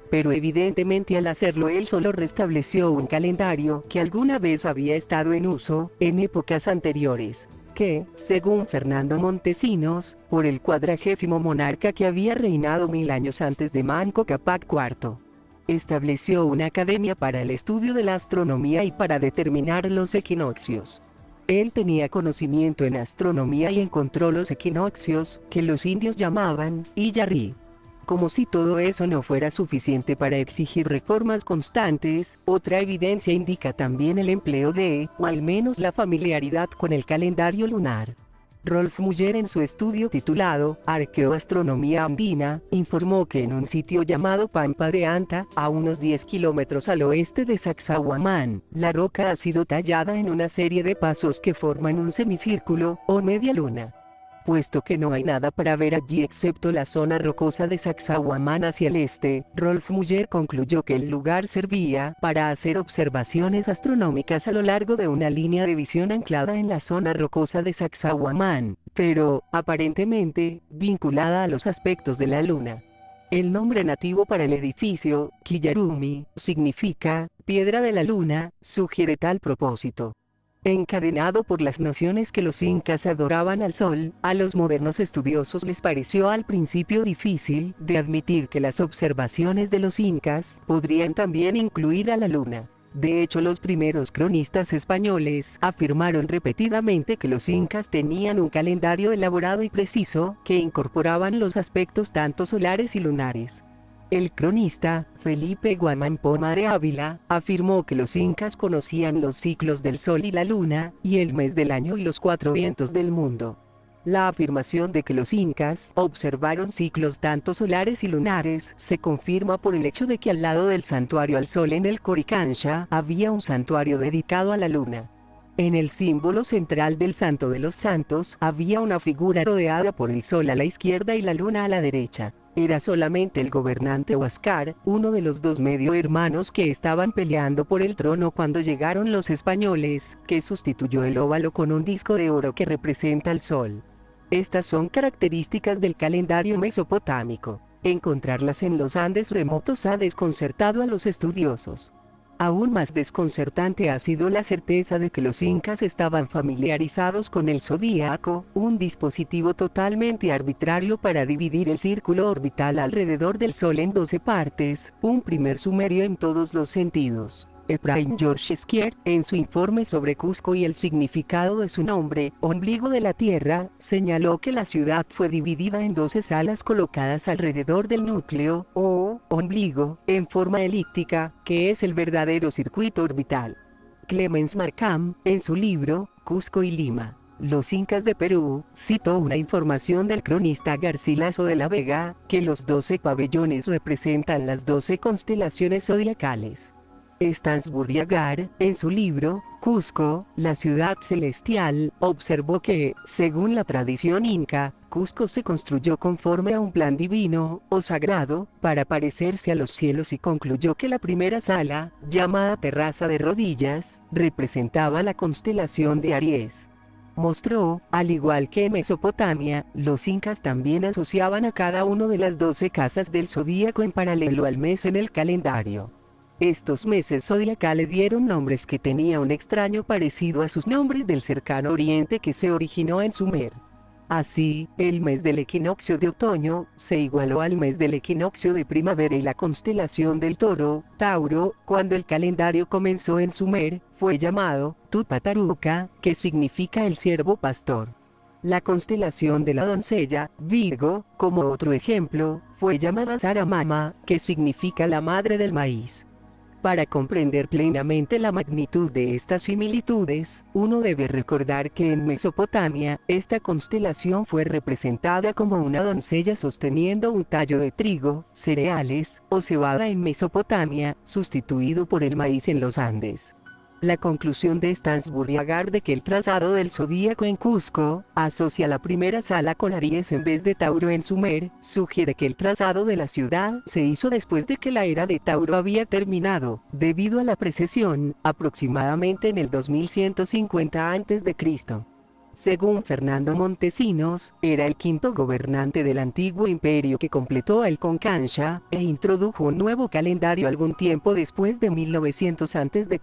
Pero evidentemente al hacerlo él solo restableció un calendario que alguna vez había estado en uso, en épocas anteriores, que, según Fernando Montesinos, por el 40º monarca que había reinado 1000 años antes de Manco Cápac IV. Estableció una academia para el estudio de la astronomía y para determinar los equinoccios. Él tenía conocimiento en astronomía y encontró los equinoccios, que los indios llamaban Iyarri. Como si todo eso no fuera suficiente para exigir reformas constantes, otra evidencia indica también el empleo de, o al menos la familiaridad con el calendario lunar. Rolf Muller en su estudio titulado Arqueoastronomía andina, informó que en un sitio llamado Pampa de Anta, a unos 10 kilómetros al oeste de Sacsayhuamán, la roca ha sido tallada en una serie de pasos que forman un semicírculo, o media luna. Puesto que no hay nada para ver allí excepto la zona rocosa de Sacsayhuamán hacia el este, Rolf Muller concluyó que el lugar servía para hacer observaciones astronómicas a lo largo de una línea de visión anclada en la zona rocosa de Sacsayhuamán, pero, aparentemente, vinculada a los aspectos de la luna. El nombre nativo para el edificio, Quillarumi, significa piedra de la luna, sugiere tal propósito. Encadenado por las nociones que los incas adoraban al sol, a los modernos estudiosos les pareció al principio difícil de admitir que las observaciones de los incas podrían también incluir a la luna. De hecho, los primeros cronistas españoles afirmaron repetidamente que los incas tenían un calendario elaborado y preciso que incorporaban los aspectos tanto solares y lunares. El cronista, Felipe Guamán Poma de Ávila, afirmó que los incas conocían los ciclos del sol y la luna, y el mes del año y los 4 vientos del mundo. La afirmación de que los incas observaron ciclos tanto solares y lunares se confirma por el hecho de que al lado del santuario al sol en el Coricancha había un santuario dedicado a la luna. En el símbolo central del Santo de los Santos había una figura rodeada por el sol a la izquierda y la luna a la derecha. Era solamente el gobernante Huáscar, uno de los dos medio hermanos que estaban peleando por el trono cuando llegaron los españoles, que sustituyó el óvalo con un disco de oro que representa al sol. Estas son características del calendario mesopotámico. Encontrarlas en los Andes remotos ha desconcertado a los estudiosos. Aún más desconcertante ha sido la certeza de que los incas estaban familiarizados con el zodíaco, un dispositivo totalmente arbitrario para dividir el círculo orbital alrededor del Sol en 12 partes, un primer sumerio en todos los sentidos. Ephraim George Skier, en su informe sobre Cusco y el significado de su nombre, ombligo de la Tierra, señaló que la ciudad fue dividida en 12 salas colocadas alrededor del núcleo, o ombligo, en forma elíptica, que es el verdadero circuito orbital. Clemens Markham, en su libro, Cusco y Lima, los Incas de Perú, citó una información del cronista Garcilaso de la Vega, que los 12 pabellones representan las 12 constelaciones zodiacales. Stansburriagar, en su libro, Cusco, la ciudad celestial, observó que, según la tradición inca, Cusco se construyó conforme a un plan divino, o sagrado, para parecerse a los cielos y concluyó que la primera sala, llamada Terraza de Rodillas, representaba la constelación de Aries. Mostró, al igual que en Mesopotamia, los incas también asociaban a cada una de las 12 casas del zodíaco en paralelo al mes en el calendario. Estos meses zodiacales dieron nombres que tenían un extraño parecido a sus nombres del cercano oriente que se originó en Sumer. Así, el mes del equinoccio de otoño se igualó al mes del equinoccio de primavera y la constelación del Toro, Tauro, cuando el calendario comenzó en Sumer, fue llamado Tutpataruca, que significa el ciervo pastor. La constelación de la doncella, Virgo, como otro ejemplo, fue llamada Saramama, que significa la madre del maíz. Para comprender plenamente la magnitud de estas similitudes, uno debe recordar que en Mesopotamia, esta constelación fue representada como una doncella sosteniendo un tallo de trigo, cereales, o cebada en Mesopotamia, sustituido por el maíz en los Andes. La conclusión de Stansburriagar de que el trazado del zodíaco en Cusco asocia la primera sala con Aries en vez de Tauro en Sumer, sugiere que el trazado de la ciudad se hizo después de que la era de Tauro había terminado, debido a la precesión, aproximadamente en el 2150 a.C. Según Fernando Montesinos, era el quinto gobernante del antiguo imperio que completó el Concancha, e introdujo un nuevo calendario algún tiempo después de 1900 a.C.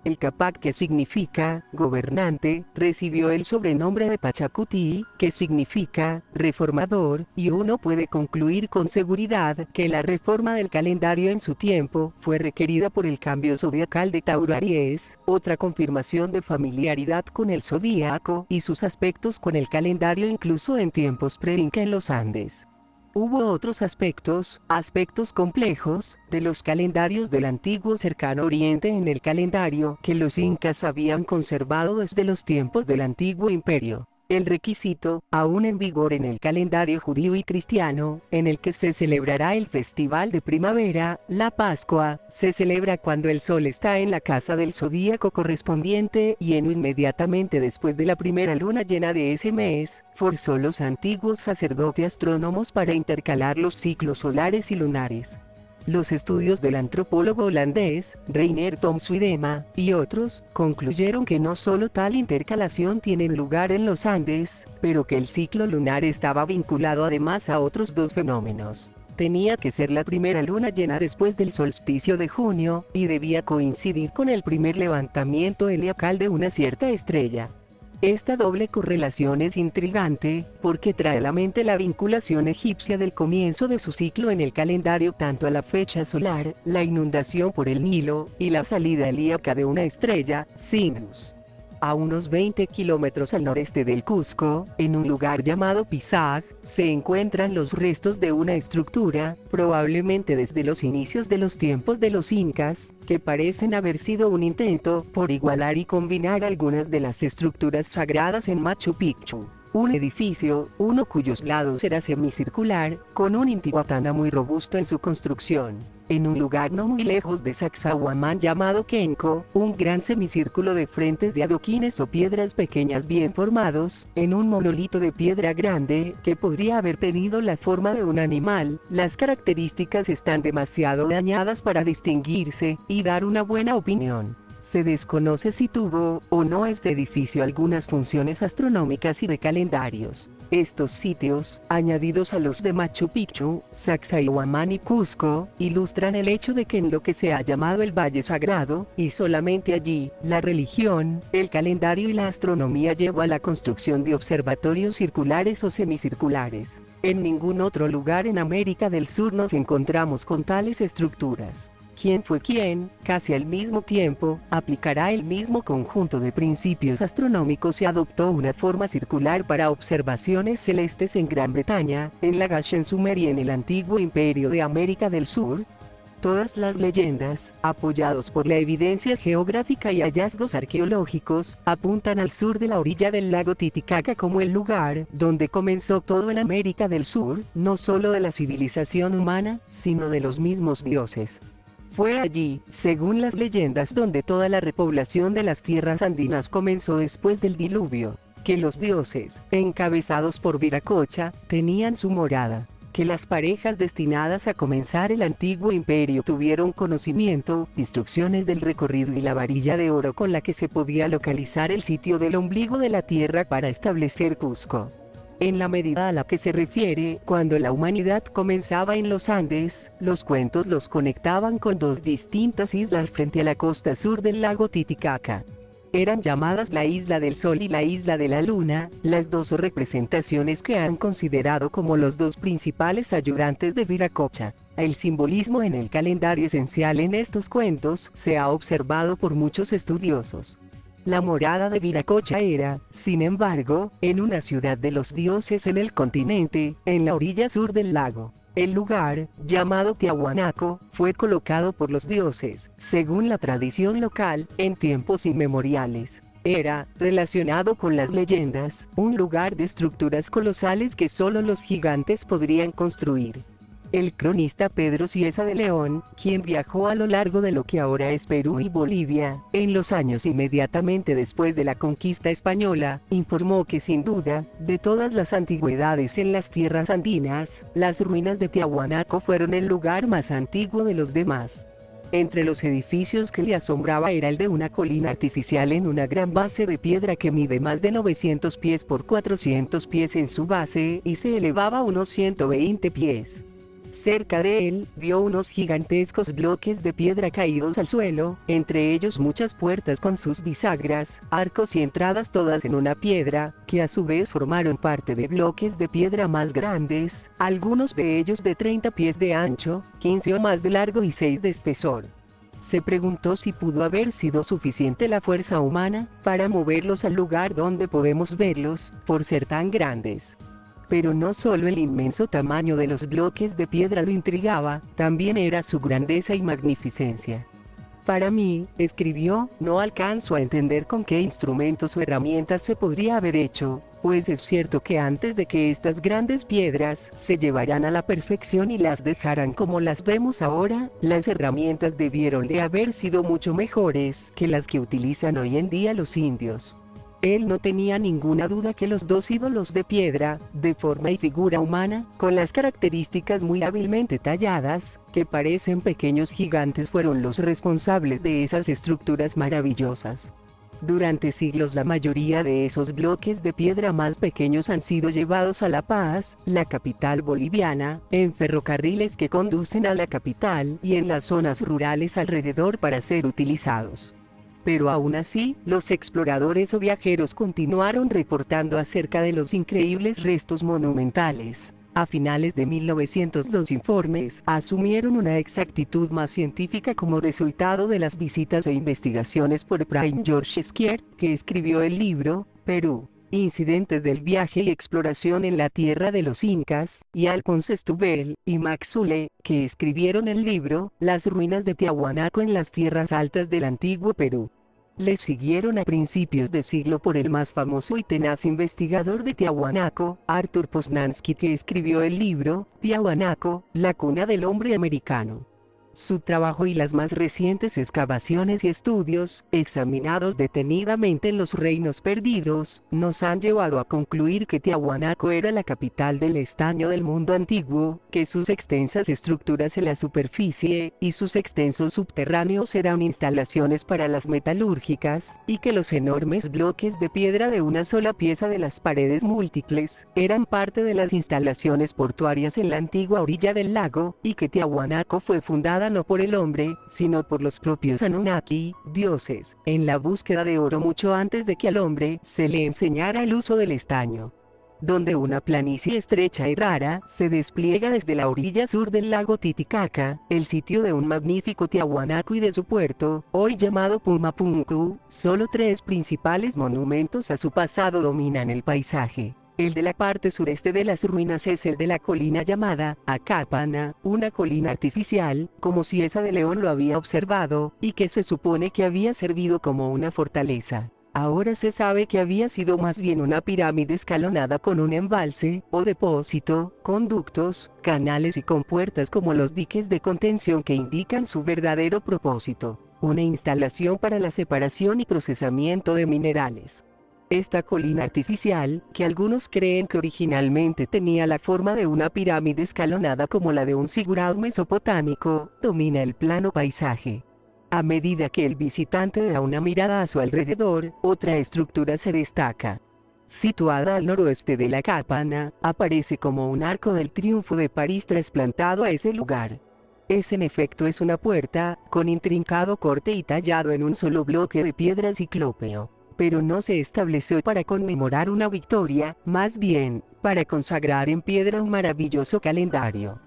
El Capac, que significa gobernante, recibió el sobrenombre de Pachacuti, que significa reformador, y uno puede concluir con seguridad que la reforma del calendario en su tiempo fue requerida por el cambio zodiacal de Tauro a Aries, otra confirmación de familiaridad con el zodíaco y sus aspectos con el calendario incluso en tiempos pre-inca en los Andes. Hubo otros aspectos complejos, de los calendarios del antiguo cercano oriente en el calendario que los incas habían conservado desde los tiempos del antiguo imperio. El requisito, aún en vigor en el calendario judío y cristiano, en el que se celebrará el festival de primavera, la Pascua, se celebra cuando el sol está en la casa del zodíaco correspondiente y inmediatamente después de la primera luna llena de ese mes, forzó los antiguos sacerdotes astrónomos para intercalar los ciclos solares y lunares. Los estudios del antropólogo holandés, Reiner Tom Swiedema, y otros, concluyeron que no solo tal intercalación tiene lugar en los Andes, pero que el ciclo lunar estaba vinculado además a otros dos fenómenos. Tenía que ser la primera luna llena después del solsticio de junio, y debía coincidir con el primer levantamiento heliacal de una cierta estrella. Esta doble correlación es intrigante, porque trae a la mente la vinculación egipcia del comienzo de su ciclo en el calendario tanto a la fecha solar, la inundación por el Nilo, y la salida helíaca de una estrella, Sinus. A unos 20 kilómetros al noreste del Cusco, en un lugar llamado Pisac, se encuentran los restos de una estructura, probablemente desde los inicios de los tiempos de los incas, que parecen haber sido un intento por igualar y combinar algunas de las estructuras sagradas en Machu Picchu. Un edificio, uno cuyos lados era semicircular, con un intihuatana muy robusto en su construcción. En un lugar no muy lejos de Sacsayhuamán llamado Kenco, un gran semicírculo de frentes de adoquines o piedras pequeñas bien formados, en un monolito de piedra grande, que podría haber tenido la forma de un animal. Las características están demasiado dañadas para distinguirse, y dar una buena opinión. Se desconoce si tuvo, o no este edificio algunas funciones astronómicas y de calendarios. Estos sitios, añadidos a los de Machu Picchu, Sacsayhuamán y Cusco, ilustran el hecho de que en lo que se ha llamado el Valle Sagrado, y solamente allí, la religión, el calendario y la astronomía llevó a la construcción de observatorios circulares o semicirculares. En ningún otro lugar en América del Sur nos encontramos con tales estructuras. ¿Quién fue quién? Casi al mismo tiempo, aplicará el mismo conjunto de principios astronómicos y adoptó una forma circular para observaciones celestes en Gran Bretaña, en Lagash en Sumer y en el antiguo Imperio de América del Sur. Todas las leyendas, apoyados por la evidencia geográfica y hallazgos arqueológicos, apuntan al sur de la orilla del lago Titicaca como el lugar donde comenzó todo en América del Sur, no solo de la civilización humana, sino de los mismos dioses. Fue allí, según las leyendas, donde toda la repoblación de las tierras andinas comenzó después del diluvio, que los dioses, encabezados por Viracocha, tenían su morada, que las parejas destinadas a comenzar el antiguo imperio tuvieron conocimiento, instrucciones del recorrido y la varilla de oro con la que se podía localizar el sitio del ombligo de la tierra para establecer Cusco. En la medida a la que se refiere, cuando la humanidad comenzaba en los Andes, los cuentos los conectaban con dos distintas islas frente a la costa sur del lago Titicaca. Eran llamadas la Isla del Sol y la Isla de la Luna, las dos representaciones que han considerado como los dos principales ayudantes de Viracocha. El simbolismo en el calendario esencial en estos cuentos se ha observado por muchos estudiosos. La morada de Viracocha era, sin embargo, en una ciudad de los dioses en el continente, en la orilla sur del lago. El lugar, llamado Tiahuanaco, fue colocado por los dioses, según la tradición local, en tiempos inmemoriales. Era, relacionado con las leyendas, un lugar de estructuras colosales que solo los gigantes podrían construir. El cronista Pedro Cieza de León, quien viajó a lo largo de lo que ahora es Perú y Bolivia, en los años inmediatamente después de la conquista española, informó que sin duda, de todas las antigüedades en las tierras andinas, las ruinas de Tiahuanaco fueron el lugar más antiguo de los demás. Entre los edificios que le asombraba era el de una colina artificial en una gran base de piedra que mide más de 900 pies por 400 pies en su base y se elevaba unos 120 pies. Cerca de él, vio unos gigantescos bloques de piedra caídos al suelo, entre ellos muchas puertas con sus bisagras, arcos y entradas todas en una piedra, que a su vez formaron parte de bloques de piedra más grandes, algunos de ellos de 30 pies de ancho, 15 o más de largo y 6 de espesor. Se preguntó si pudo haber sido suficiente la fuerza humana para moverlos al lugar donde podemos verlos, por ser tan grandes. Pero no solo el inmenso tamaño de los bloques de piedra lo intrigaba, también era su grandeza y magnificencia. Para mí, escribió, no alcanzo a entender con qué instrumentos o herramientas se podría haber hecho, pues es cierto que antes de que estas grandes piedras se llevaran a la perfección y las dejaran como las vemos ahora, las herramientas debieron de haber sido mucho mejores que las que utilizan hoy en día los indios. Él no tenía ninguna duda que los dos ídolos de piedra, de forma y figura humana, con las características muy hábilmente talladas, que parecen pequeños gigantes, fueron los responsables de esas estructuras maravillosas. Durante siglos la mayoría de esos bloques de piedra más pequeños han sido llevados a La Paz, la capital boliviana, en ferrocarriles que conducen a la capital y en las zonas rurales alrededor para ser utilizados. Pero aún así, los exploradores o viajeros continuaron reportando acerca de los increíbles restos monumentales. A finales de 1900 los informes asumieron una exactitud más científica como resultado de las visitas e investigaciones por Brian George Skier, que escribió el libro, Perú, Incidentes del viaje y exploración en la tierra de los incas, y Alphonse Stubel y Max Zule, que escribieron el libro, Las ruinas de Tiahuanaco en las tierras altas del antiguo Perú. Le siguieron a principios de siglo por el más famoso y tenaz investigador de Tiahuanaco, Arthur Poznański, que escribió el libro, Tiahuanaco, la cuna del hombre americano. Su trabajo y las más recientes excavaciones y estudios, examinados detenidamente en los reinos perdidos, nos han llevado a concluir que Tiahuanaco era la capital del estaño del mundo antiguo, que sus extensas estructuras en la superficie, y sus extensos subterráneos eran instalaciones para las metalúrgicas, y que los enormes bloques de piedra de una sola pieza de las paredes múltiples, eran parte de las instalaciones portuarias en la antigua orilla del lago, y que Tiahuanaco fue fundada no por el hombre, sino por los propios Anunnaki, dioses, en la búsqueda de oro mucho antes de que al hombre se le enseñara el uso del estaño. Donde una planicie estrecha y rara se despliega desde la orilla sur del lago Titicaca, el sitio de un magnífico Tiahuanaco y de su puerto, hoy llamado Pumapunku, solo 3 principales monumentos a su pasado dominan el paisaje. El de la parte sureste de las ruinas es el de la colina llamada Acapana, una colina artificial, como si esa de León lo había observado, y que se supone que había servido como una fortaleza. Ahora se sabe que había sido más bien una pirámide escalonada con un embalse, o depósito, conductos, canales y compuertas como los diques de contención que indican su verdadero propósito, una instalación para la separación y procesamiento de minerales. Esta colina artificial, que algunos creen que originalmente tenía la forma de una pirámide escalonada como la de un zigurat mesopotámico, domina el plano paisaje. A medida que el visitante da una mirada a su alrededor, otra estructura se destaca. Situada al noroeste de la Acapana, aparece como un arco del triunfo de París trasplantado a ese lugar. En efecto es una puerta, con intrincado corte y tallado en un solo bloque de piedra ciclópeo. Pero no se estableció para conmemorar una victoria, más bien, para consagrar en piedra un maravilloso calendario.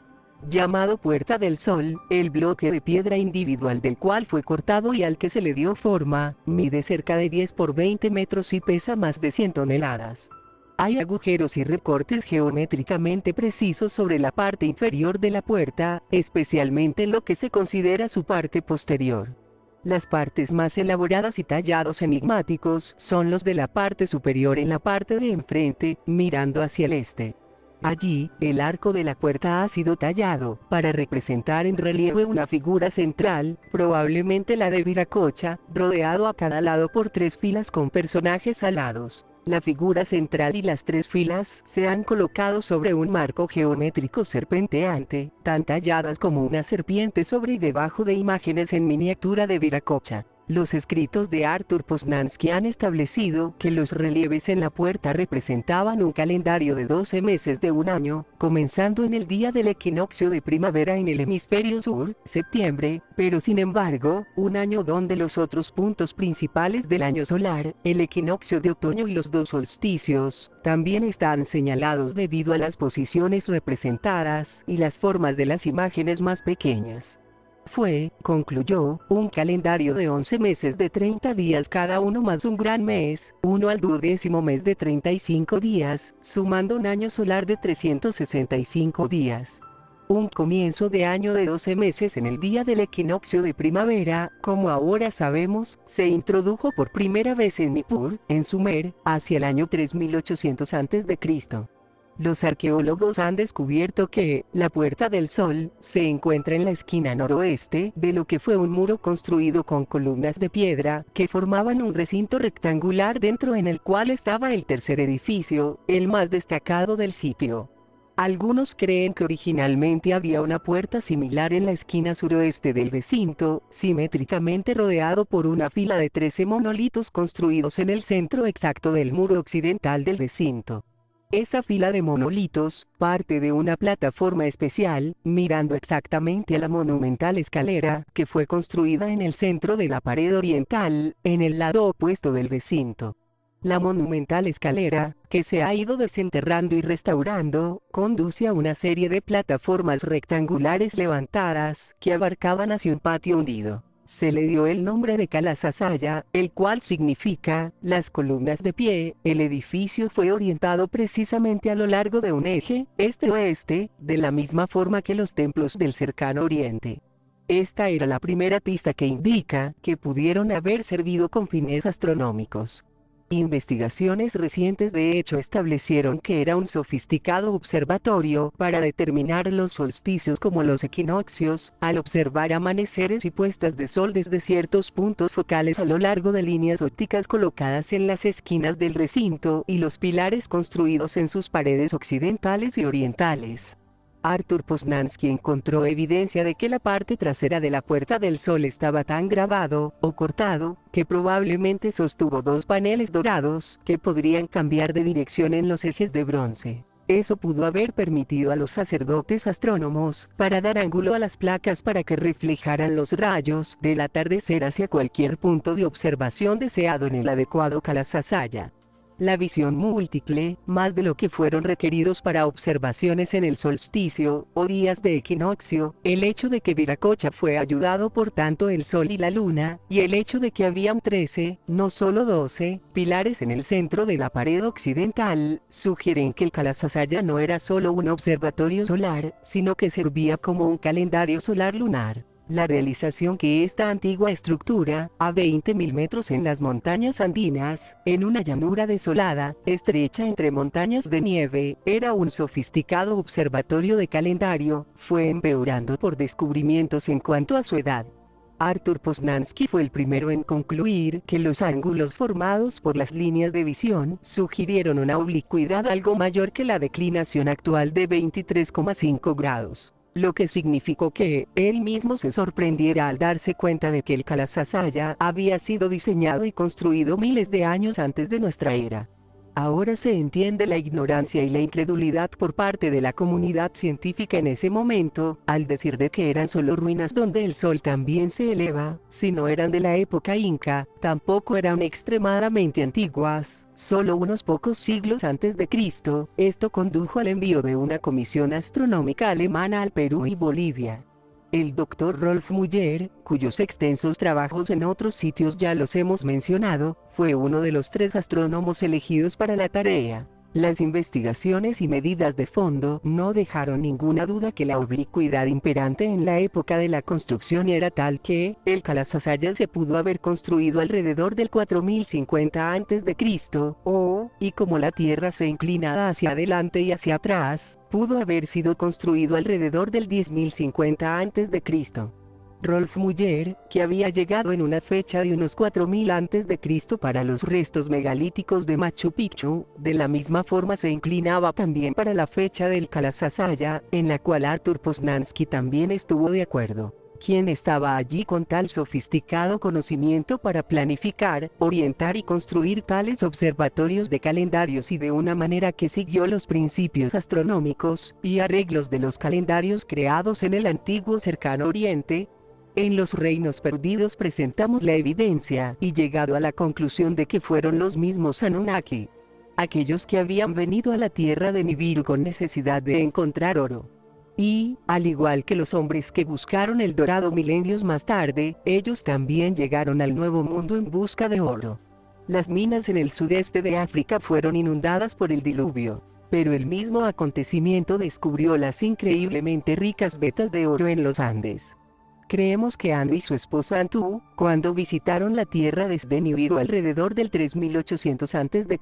Llamado Puerta del Sol, el bloque de piedra individual del cual fue cortado y al que se le dio forma, mide cerca de 10 por 20 metros y pesa más de 100 toneladas. Hay agujeros y recortes geométricamente precisos sobre la parte inferior de la puerta, especialmente en lo que se considera su parte posterior. Las partes más elaboradas y tallados enigmáticos son los de la parte superior en la parte de enfrente, mirando hacia el este. Allí, el arco de la puerta ha sido tallado, para representar en relieve una figura central, probablemente la de Viracocha, rodeado a cada lado por 3 filas con personajes alados. La figura central y las 3 filas se han colocado sobre un marco geométrico serpenteante, tan talladas como una serpiente sobre y debajo de imágenes en miniatura de Viracocha. Los escritos de Arthur Poznański han establecido que los relieves en la puerta representaban un calendario de 12 meses de un año, comenzando en el día del equinoccio de primavera en el hemisferio sur, septiembre, pero sin embargo, un año donde los otros puntos principales del año solar, el equinoccio de otoño y los 2 solsticios, también están señalados debido a las posiciones representadas y las formas de las imágenes más pequeñas. Fue, concluyó, un calendario de 11 meses de 30 días cada uno más un gran mes, uno al 12º mes de 35 días, sumando un año solar de 365 días. Un comienzo de año de 12 meses en el día del equinoccio de primavera, como ahora sabemos, se introdujo por primera vez en Nippur, en Sumer, hacia el año 3800 a.C. Los arqueólogos han descubierto que la Puerta del Sol se encuentra en la esquina noroeste de lo que fue un muro construido con columnas de piedra que formaban un recinto rectangular dentro en el cual estaba el tercer edificio, el más destacado del sitio. Algunos creen que originalmente había una puerta similar en la esquina suroeste del recinto, simétricamente rodeado por una fila de 13 monolitos construidos en el centro exacto del muro occidental del recinto. Esa fila de monolitos, parte de una plataforma especial, mirando exactamente a la monumental escalera, que fue construida en el centro de la pared oriental, en el lado opuesto del recinto. La monumental escalera, que se ha ido desenterrando y restaurando, conduce a una serie de plataformas rectangulares levantadas, que abarcaban hacia un patio hundido. Se le dio el nombre de Kalasasaya, el cual significa, las columnas de pie. El edificio fue orientado precisamente a lo largo de un eje, este-oeste, de la misma forma que los templos del cercano oriente. Esta era la primera pista que indica que pudieron haber servido con fines astronómicos. Investigaciones recientes de hecho establecieron que era un sofisticado observatorio para determinar los solsticios como los equinoccios, al observar amaneceres y puestas de sol desde ciertos puntos focales a lo largo de líneas ópticas colocadas en las esquinas del recinto y los pilares construidos en sus paredes occidentales y orientales. Arthur Poznański encontró evidencia de que la parte trasera de la Puerta del Sol estaba tan grabado, o cortado, que probablemente sostuvo dos paneles dorados, que podrían cambiar de dirección en los ejes de bronce. Eso pudo haber permitido a los sacerdotes astrónomos, para dar ángulo a las placas para que reflejaran los rayos del atardecer hacia cualquier punto de observación deseado en el adecuado Kalasasaya. La visión múltiple, más de lo que fueron requeridos para observaciones en el solsticio, o días de equinoccio, el hecho de que Viracocha fue ayudado por tanto el Sol y la Luna, y el hecho de que habían 13, no solo 12, pilares en el centro de la pared occidental, sugieren que el Kalasasaya no era solo un observatorio solar, sino que servía como un calendario solar lunar. La realización que esta antigua estructura, a 20.000 metros en las montañas andinas, en una llanura desolada, estrecha entre montañas de nieve, era un sofisticado observatorio de calendario, fue empeorando por descubrimientos en cuanto a su edad. Arthur Poznański fue el primero en concluir que los ángulos formados por las líneas de visión sugirieron una oblicuidad algo mayor que la declinación actual de 23,5 grados. Lo que significó que él mismo se sorprendiera al darse cuenta de que el Kalasasaya había sido diseñado y construido miles de años antes de nuestra era. Ahora se entiende la ignorancia y la incredulidad por parte de la comunidad científica en ese momento, al decir de que eran solo ruinas donde el sol también se eleva, si no eran de la época inca, tampoco eran extremadamente antiguas, solo unos pocos siglos antes de Cristo. Esto condujo al envío de una comisión astronómica alemana al Perú y Bolivia. El Dr. Rolf Müller, cuyos extensos trabajos en otros sitios ya los hemos mencionado, fue uno de los 3 astrónomos elegidos para la tarea. Las investigaciones y medidas de fondo no dejaron ninguna duda que la oblicuidad imperante en la época de la construcción era tal que el Kalasasaya se pudo haber construido alrededor del 4050 a.C., y como la Tierra se inclinaba hacia adelante y hacia atrás, pudo haber sido construido alrededor del 10.050 a.C. Rolf Müller, que había llegado en una fecha de unos 4000 a.C. para los restos megalíticos de Machu Picchu, de la misma forma se inclinaba también para la fecha del Kalasasaya, en la cual Arthur Poznański también estuvo de acuerdo. ¿Quién estaba allí con tal sofisticado conocimiento para planificar, orientar y construir tales observatorios de calendarios y de una manera que siguió los principios astronómicos y arreglos de los calendarios creados en el antiguo cercano Oriente? En los reinos perdidos presentamos la evidencia y llegado a la conclusión de que fueron los mismos Anunnaki, aquellos que habían venido a la tierra de Nibiru con necesidad de encontrar oro. Y, al igual que los hombres que buscaron el dorado milenios más tarde, ellos también llegaron al Nuevo Mundo en busca de oro. Las minas en el sudeste de África fueron inundadas por el diluvio, pero el mismo acontecimiento descubrió las increíblemente ricas vetas de oro en los Andes. Creemos que Anu y su esposa Antu, cuando visitaron la Tierra desde Nibiru alrededor del 3800 a.C.,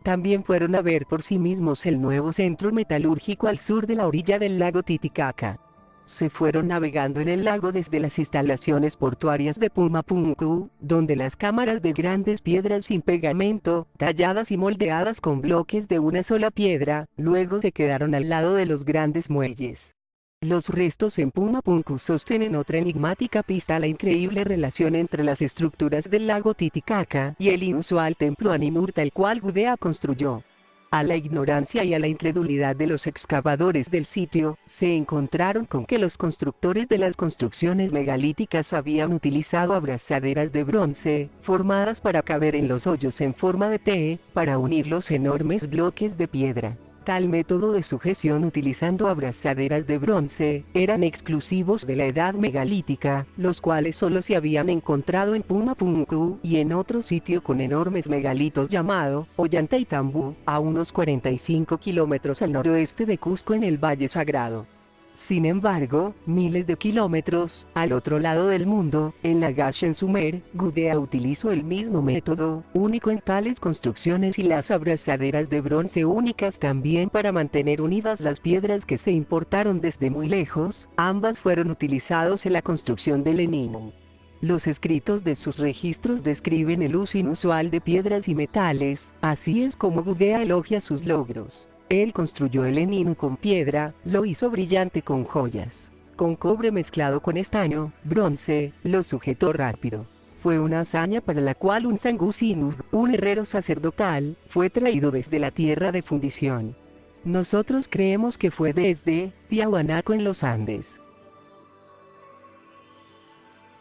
también fueron a ver por sí mismos el nuevo centro metalúrgico al sur de la orilla del lago Titicaca. Se fueron navegando en el lago desde las instalaciones portuarias de Pumapunku, donde las cámaras de grandes piedras sin pegamento, talladas y moldeadas con bloques de una sola piedra, luego se quedaron al lado de los grandes muelles. Los restos en Pumapunku sostienen otra enigmática pista a la increíble relación entre las estructuras del lago Titicaca y el inusual templo Animurta el cual Gudea construyó. A la ignorancia y a la incredulidad de los excavadores del sitio, se encontraron con que los constructores de las construcciones megalíticas habían utilizado abrazaderas de bronce, formadas para caber en los hoyos en forma de T, para unir los enormes bloques de piedra. Tal método de sujeción utilizando abrazaderas de bronce, eran exclusivos de la edad megalítica, los cuales solo se habían encontrado en Pumapunku y en otro sitio con enormes megalitos llamado Ollantaytambo, a unos 45 kilómetros al noroeste de Cusco en el Valle Sagrado. Sin embargo, miles de kilómetros al otro lado del mundo, en Lagash en Sumer, Gudea utilizó el mismo método, único en tales construcciones, y las abrazaderas de bronce únicas también para mantener unidas las piedras que se importaron desde muy lejos. Ambas fueron utilizados en la construcción del Eninu. Los escritos de sus registros describen el uso inusual de piedras y metales, así es como Gudea elogia sus logros. Él construyó el Eninu con piedra, lo hizo brillante con joyas. Con cobre mezclado con estaño, bronce, lo sujetó rápido. Fue una hazaña para la cual un Sangusinu, un herrero sacerdotal, fue traído desde la tierra de fundición. Nosotros creemos que fue desde Tiahuanaco en los Andes.